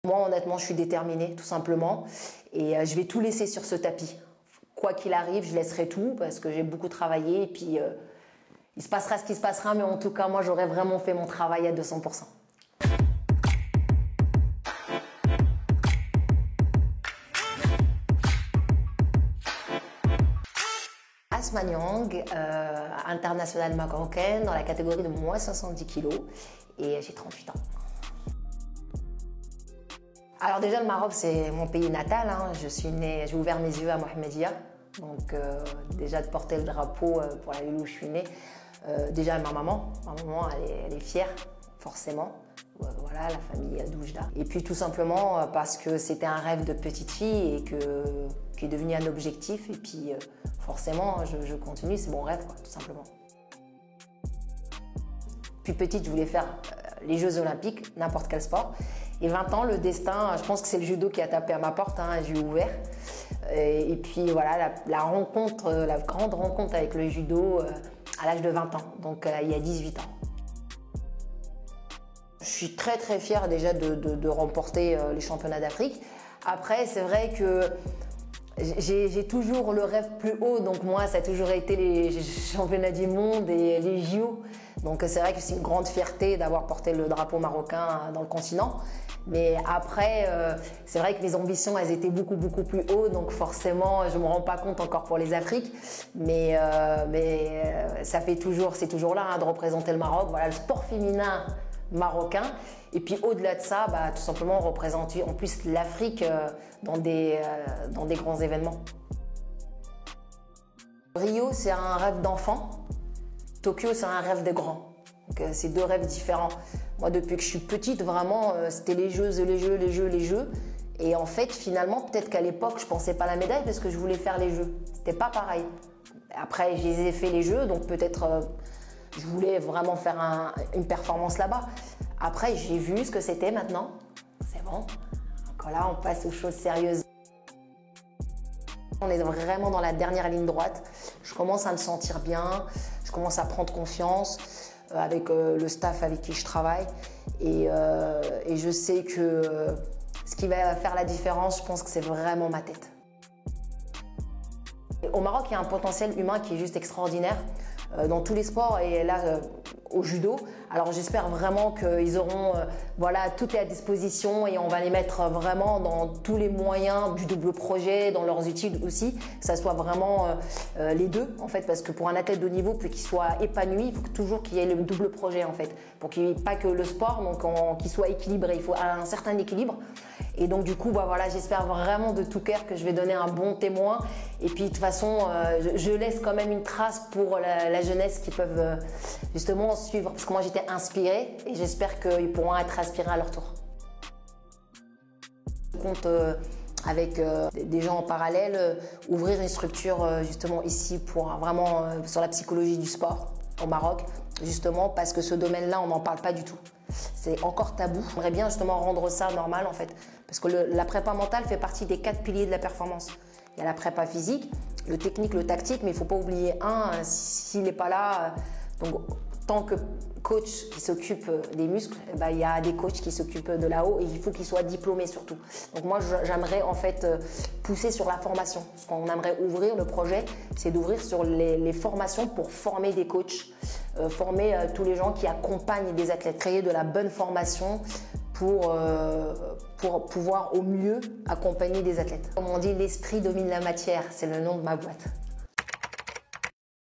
Moi, honnêtement, je suis déterminée, tout simplement. Et je vais tout laisser sur ce tapis. Quoi qu'il arrive, je laisserai tout parce que j'ai beaucoup travaillé. Et puis, il se passera ce qui se passera. Mais en tout cas, moi, j'aurais vraiment fait mon travail à 200%. Asma Niang, internationale marocaine dans la catégorie de moins 70 kg et j'ai 38 ans. Alors déjà le Maroc c'est mon pays natal, hein. Je suis née, j'ai ouvert mes yeux à Mohamedia, donc déjà de porter le drapeau pour la ville où je suis née. Déjà ma maman elle est fière forcément. Voilà, la famille Doujda. Et puis tout simplement parce que c'était un rêve de petite fille et qui est devenu un objectif. Et puis forcément, je continue, c'est mon rêve, quoi, tout simplement. Puis petite, je voulais faire les Jeux Olympiques, n'importe quel sport. Et 20 ans, le destin, je pense que c'est le judo qui a tapé à ma porte, hein, j'ai ouvert. Et puis voilà, la grande rencontre avec le judo à l'âge de 20 ans, donc il y a 18 ans. Je suis très fière déjà de remporter les championnats d'Afrique. Après, c'est vrai que j'ai toujours le rêve plus haut, donc moi, ça a toujours été les championnats du monde et les JO. Donc c'est vrai que c'est une grande fierté d'avoir porté le drapeau marocain dans le continent. Mais après, c'est vrai que mes ambitions, elles étaient beaucoup plus haut, donc forcément, je me rends pas compte encore pour les Afriques. Mais ça fait toujours, c'est toujours là hein, de représenter le Maroc. Voilà, le sport féminin marocain. Et puis au-delà de ça, tout simplement représenter en plus l'Afrique dans des grands événements. Rio, c'est un rêve d'enfant. Tokyo, c'est un rêve de grand. Donc c'est deux rêves différents. Moi, depuis que je suis petite, vraiment, c'était les jeux. Et en fait, finalement, peut-être qu'à l'époque, je pensais pas à la médaille parce que je voulais faire les jeux. C'était pas pareil. Après, je les ai fait les jeux, donc peut-être je voulais vraiment faire une performance là-bas. Après, j'ai vu ce que c'était maintenant. C'est bon. Donc là, on passe aux choses sérieuses. On est vraiment dans la dernière ligne droite. Je commence à me sentir bien. Je commence à prendre confiance avec le staff avec qui je travaille. Et je sais que ce qui va faire la différence, je pense que c'est vraiment ma tête. Au Maroc, il y a un potentiel humain qui est juste extraordinaire dans tous les sports et là au judo. Alors j'espère vraiment qu'ils auront, voilà, tout est à disposition et on va les mettre vraiment dans tous les moyens du double projet, dans leurs outils aussi, que ça soit vraiment les deux en fait, parce que pour un athlète de haut niveau, pour qu'il soit épanoui, il faut toujours qu'il y ait le double projet en fait, pour qu'il n'y ait pas que le sport, donc qu'il soit équilibré, il faut un certain équilibre. Et donc du coup, voilà, j'espère vraiment de tout cœur que je vais donner un bon témoin. Et puis de toute façon, je laisse quand même une trace pour la jeunesse qui peuvent justement suivre. Parce que moi j'étais inspirée et j'espère qu'ils pourront être inspirés à leur tour. Je compte avec des gens en parallèle ouvrir une structure justement ici pour vraiment sur la psychologie du sport au Maroc. Justement parce que ce domaine-là, on n'en parle pas du tout. C'est encore tabou. J'aimerais bien justement rendre ça normal en fait. Parce que la prépa mentale fait partie des 4 piliers de la performance. Il y a la prépa physique, le technique, le tactique, mais il ne faut pas oublier s'il n'est pas là. Donc tant que coach qui s'occupe des muscles, il y a des coachs qui s'occupent de là-haut et il faut qu'ils soient diplômés surtout. Donc moi j'aimerais en fait pousser sur la formation. Ce qu'on aimerait ouvrir le projet, c'est d'ouvrir sur les formations pour former des coachs, former tous les gens qui accompagnent des athlètes, créer de la bonne formation pour pouvoir au mieux accompagner des athlètes. Comme on dit, l'esprit domine la matière, c'est le nom de ma boîte.